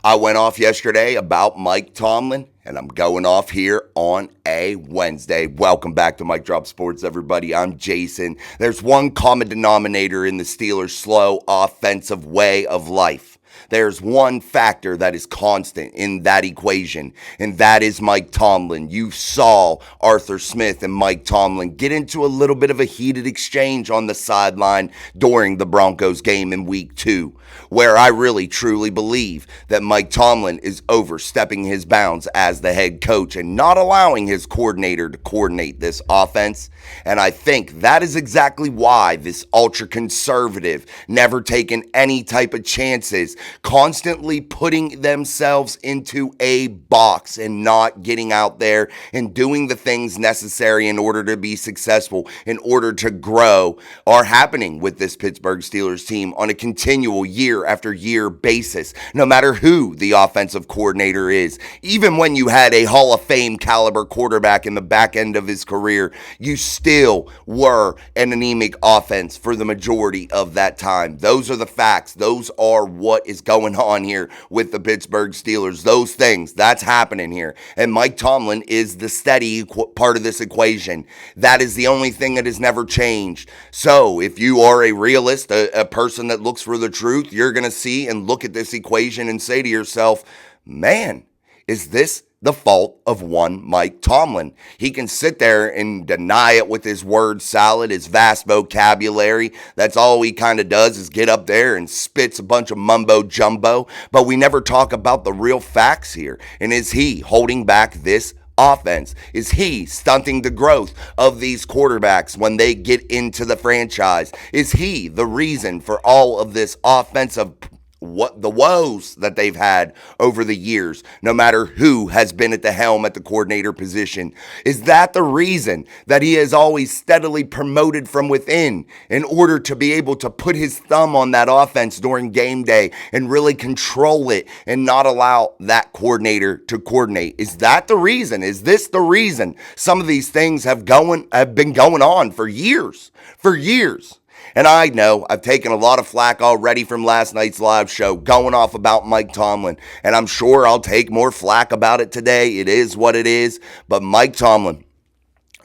I went off yesterday about Mike Tomlin, and I'm going off here on a Wednesday. Welcome back to Mike Drop Sports, everybody. I'm Jason. There's one common denominator in the Steelers' slow offensive way of life. There's one factor that is constant in that equation, and that is Mike Tomlin. You saw Arthur Smith and Mike Tomlin get into a little bit of a heated exchange on the sideline during the Broncos game in Week 2, where I really truly believe that Mike Tomlin is overstepping his bounds as the head coach and not allowing his coordinator to coordinate this offense. And I think that is exactly why this ultra-conservative, never taking any type of chances, constantly putting themselves into a box and not getting out there and doing the things necessary in order to be successful, in order to grow, are happening with this Pittsburgh Steelers team on a continual year after year basis, no matter who the offensive coordinator is. Even when you had a Hall of Fame caliber quarterback in the back end of his career, you still were an anemic offense for the majority of that time. Those are the facts. Those are what is going on here with the Pittsburgh Steelers. Those things, that's happening here. And Mike Tomlin is the steady part of this equation. That is the only thing that has never changed. So if you are a realist, a person that looks for the truth, you're going to see and look at this equation and say to yourself, man, is this the fault of one Mike Tomlin? He can sit there and deny it with his word salad, his vast vocabulary. That's all he kind of does, is get up there and spits a bunch of mumbo jumbo. But we never talk about the real facts here. And is he holding back this offense? Is he stunting the growth of these quarterbacks when they get into the franchise? Is he the reason for all of this offensive the woes that they've had over the years, no matter who has been at the helm at the coordinator position? Is that the reason that he has always steadily promoted from within in order to be able to put his thumb on that offense during game day and really control it and not allow that coordinator to coordinate? Is that the reason? Is this the reason some of these things have been going on for years? For years. And I know I've taken a lot of flack already from last night's live show going off about Mike Tomlin, and I'm sure I'll take more flack about it today. It is what it is. But Mike Tomlin,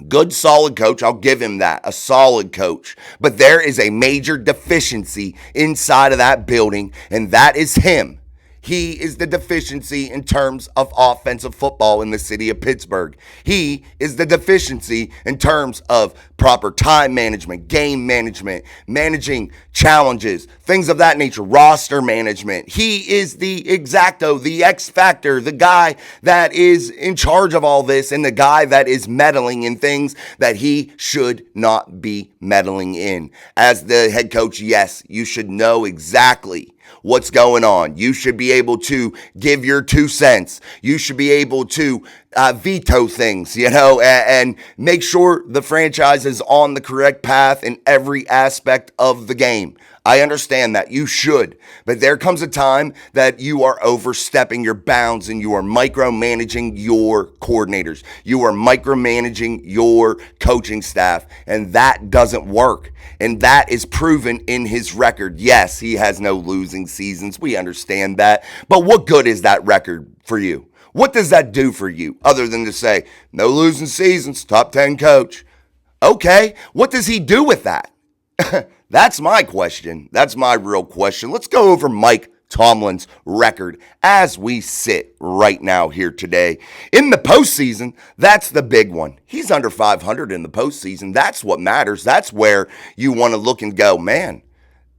good, solid coach. I'll give him that. A solid coach. But there is a major deficiency inside of that building, and that is him. He is the deficiency in terms of offensive football in the city of Pittsburgh. He is the deficiency in terms of proper time management, game management, managing challenges, things of that nature, roster management. He is the exacto, the X factor, the guy that is in charge of all this and the guy that is meddling in things that he should not be meddling in. As the head coach, yes, you should know exactly what's going on. You should be able to give your 2 cents. You should be able to veto things, and make sure the franchise is on the correct path in every aspect of the game. I understand that. You should. But there comes a time that you are overstepping your bounds and you are micromanaging your coordinators. You are micromanaging your coaching staff, and that doesn't work. And that is proven in his record. Yes, he has no losing seasons. We understand that. But what good is that record for you? What does that do for you other than to say, no losing seasons, top 10 coach? Okay, what does he do with that? That's my question. That's my real question. Let's go over Mike Tomlin's record as we sit right now here today. In the postseason, that's the big one. He's under 500 in the postseason. That's what matters. That's where you want to look and go, man,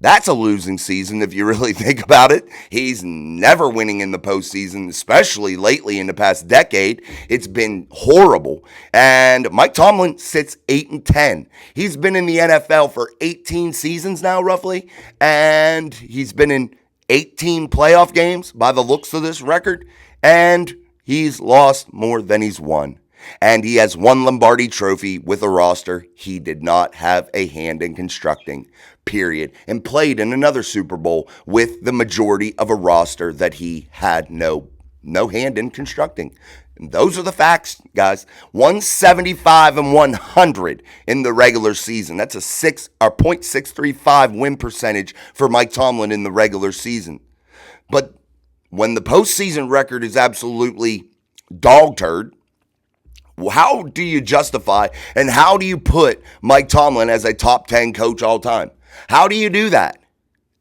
that's a losing season if you really think about it. He's never winning in the postseason, especially lately in the past decade. It's been horrible. And Mike Tomlin sits 8-10. He's been in the NFL for 18 seasons now, roughly. And he's been in 18 playoff games by the looks of this record. And he's lost more than he's won. And he has one Lombardi trophy with a roster he did not have a hand in constructing, period. And played in another Super Bowl with the majority of a roster that he had no hand in constructing. And those are the facts, guys. 175 and 100 in the regular season. That's a .635 win percentage for Mike Tomlin in the regular season. But when the postseason record is absolutely dog turd, how do you justify and how do you put Mike Tomlin as a top 10 coach all time? How do you do that?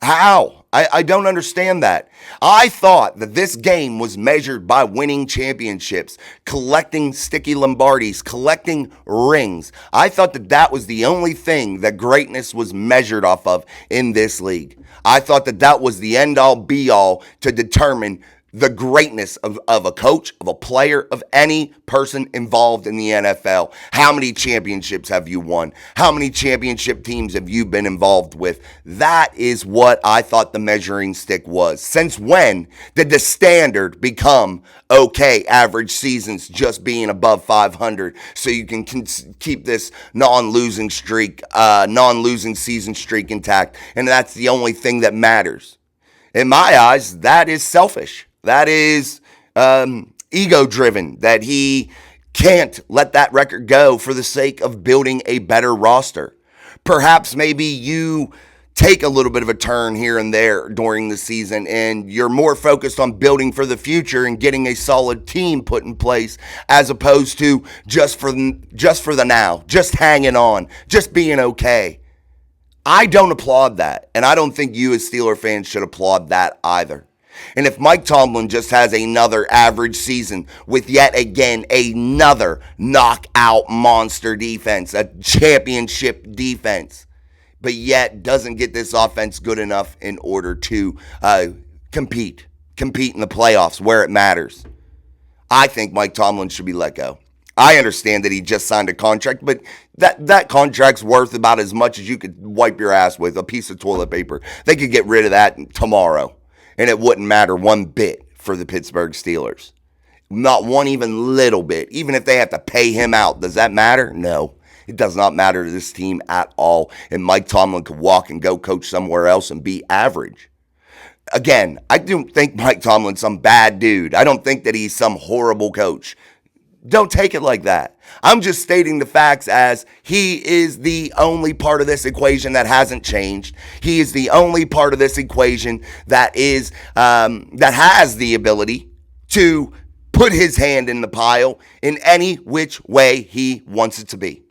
How? I don't understand that. I thought that this game was measured by winning championships, collecting sticky Lombardis, collecting rings. I thought that that was the only thing that greatness was measured off of in this league. I thought that that was the end-all, be-all to determine the greatness of a coach, of a player, of any person involved in the NFL. How many championships have you won? How many championship teams have you been involved with? That is what I thought the measuring stick was. Since when did the standard become, okay, average seasons just being above 500 so you can keep this non-losing season streak intact, and that's the only thing that matters? In my eyes, that is selfish. That is ego-driven, that he can't let that record go for the sake of building a better roster. Perhaps maybe you take a little bit of a turn here and there during the season and you're more focused on building for the future and getting a solid team put in place as opposed to just for the now, just hanging on, just being okay. I don't applaud that, and I don't think you as Steeler fans should applaud that either. And if Mike Tomlin just has another average season with yet again another knockout monster defense, a championship defense, but yet doesn't get this offense good enough in order to compete in the playoffs where it matters, I think Mike Tomlin should be let go. I understand that he just signed a contract, but that contract's worth about as much as you could wipe your ass with, a piece of toilet paper. They could get rid of that tomorrow, and it wouldn't matter one bit for the Pittsburgh Steelers. Not one even little bit. Even if they have to pay him out, does that matter? No. It does not matter to this team at all, and Mike Tomlin could walk and go coach somewhere else and be average. Again, I don't think Mike Tomlin's some bad dude. I don't think that he's some horrible coach. Don't take it like that. I'm just stating the facts as he is the only part of this equation that hasn't changed. He is the only part of this equation that has the ability to put his hand in the pile in any which way he wants it to be.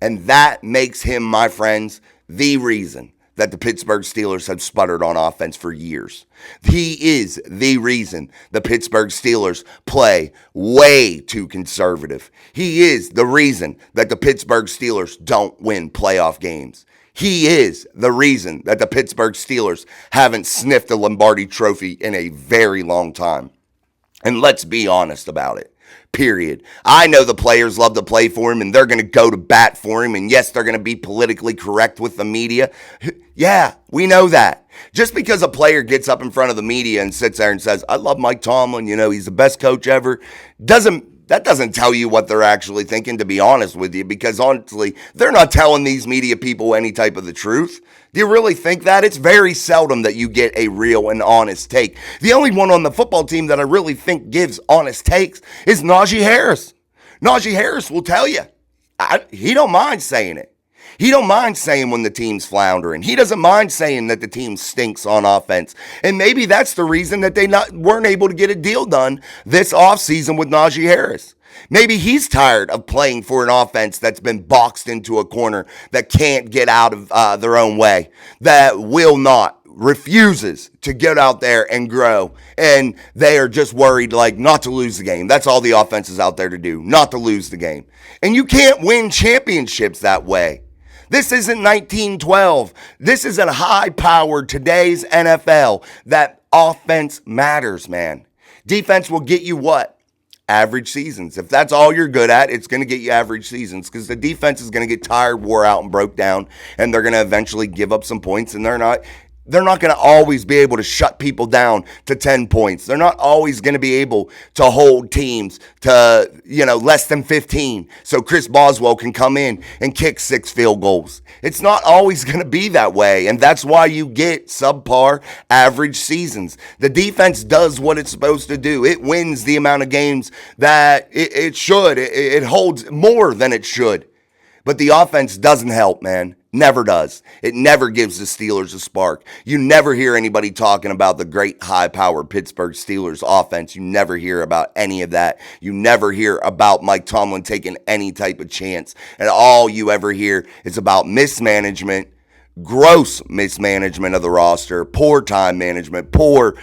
And that makes him, my friends, the reason that the Pittsburgh Steelers have sputtered on offense for years. He is the reason the Pittsburgh Steelers play way too conservative. He is the reason that the Pittsburgh Steelers don't win playoff games. He is the reason that the Pittsburgh Steelers haven't sniffed a Lombardi trophy in a very long time. And let's be honest about it. Period. I know the players love to play for him and they're going to go to bat for him. And yes, they're going to be politically correct with the media. Yeah, we know that. Just because a player gets up in front of the media and sits there and says, I love Mike Tomlin, he's the best coach ever, that doesn't tell you what they're actually thinking, to be honest with you, because honestly, they're not telling these media people any type of the truth. Do you really think that? It's very seldom that you get a real and honest take. The only one on the football team that I really think gives honest takes is Najee Harris. Najee Harris will tell you. He don't mind saying it. He don't mind saying when the team's floundering. He doesn't mind saying that the team stinks on offense. And maybe that's the reason that they weren't able to get a deal done this offseason with Najee Harris. Maybe he's tired of playing for an offense that's been boxed into a corner, that can't get out of their own way, that refuses to get out there and grow. And they are just worried not to lose the game. That's all the offense is out there to do, not to lose the game. And you can't win championships that way. This isn't 1912. This is a high-powered today's NFL that offense matters, man. Defense will get you what? Average seasons. If that's all you're good at, it's going to get you average seasons because the defense is going to get tired, wore out, and broke down, and they're going to eventually give up some points, and they're not going to always be able to shut people down to 10 points. They're not always going to be able to hold teams to, less than 15. So Chris Boswell can come in and kick 6 field goals. It's not always going to be that way. And that's why you get subpar average seasons. The defense does what it's supposed to do. It wins the amount of games that it should. It holds more than it should. But the offense doesn't help, man. Never does. It never gives the Steelers a spark. You never hear anybody talking about the great high-powered Pittsburgh Steelers offense. You never hear about any of that. You never hear about Mike Tomlin taking any type of chance. And all you ever hear is about mismanagement, gross mismanagement of the roster, poor time management, poor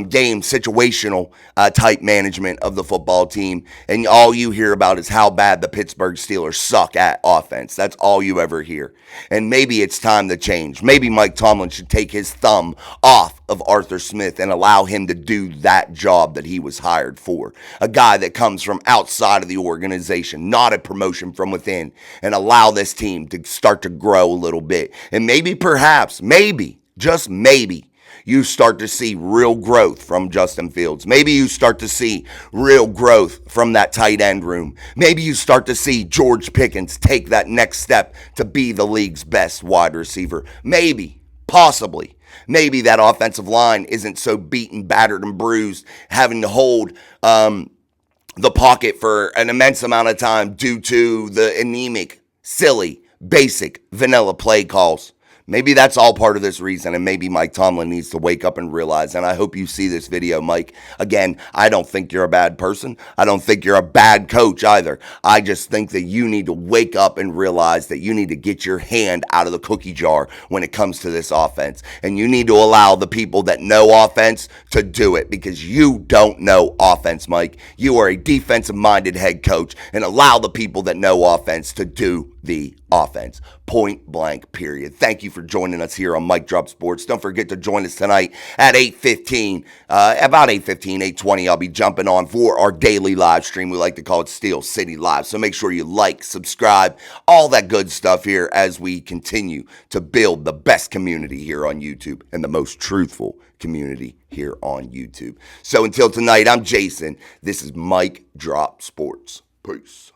game situational type management of the football team. And all you hear about is how bad the Pittsburgh Steelers suck at offense. That's all you ever hear. And maybe it's time to change. Maybe Mike Tomlin should take his thumb off of Arthur Smith and allow him to do that job that he was hired for. A guy that comes from outside of the organization, not a promotion from within, and allow this team to start to grow a little bit. And maybe, perhaps, maybe, just maybe, you start to see real growth from Justin Fields. Maybe you start to see real growth from that tight end room. Maybe you start to see George Pickens take that next step to be the league's best wide receiver. Maybe, possibly. Maybe that offensive line isn't so beaten, battered, and bruised, having to hold the pocket for an immense amount of time due to the anemic, silly, basic, vanilla play calls. Maybe that's all part of this reason, and maybe Mike Tomlin needs to wake up and realize, and I hope you see this video, Mike. Again, I don't think you're a bad person. I don't think you're a bad coach either. I just think that you need to wake up and realize that you need to get your hand out of the cookie jar when it comes to this offense, and you need to allow the people that know offense to do it, because you don't know offense, Mike. You are a defensive-minded head coach, and allow the people that know offense to do the offense. Point blank, period. Thank you for joining us here on Mike Drop Sports. Don't forget to join us tonight at 8:15, about 8:15, 8:20. I'll be jumping on for our daily live stream. We like to call it Steel City Live. So make sure you like, subscribe, all that good stuff here as we continue to build the best community here on YouTube and the most truthful community here on YouTube. So until tonight, I'm Jason. This is Mike Drop Sports. Peace.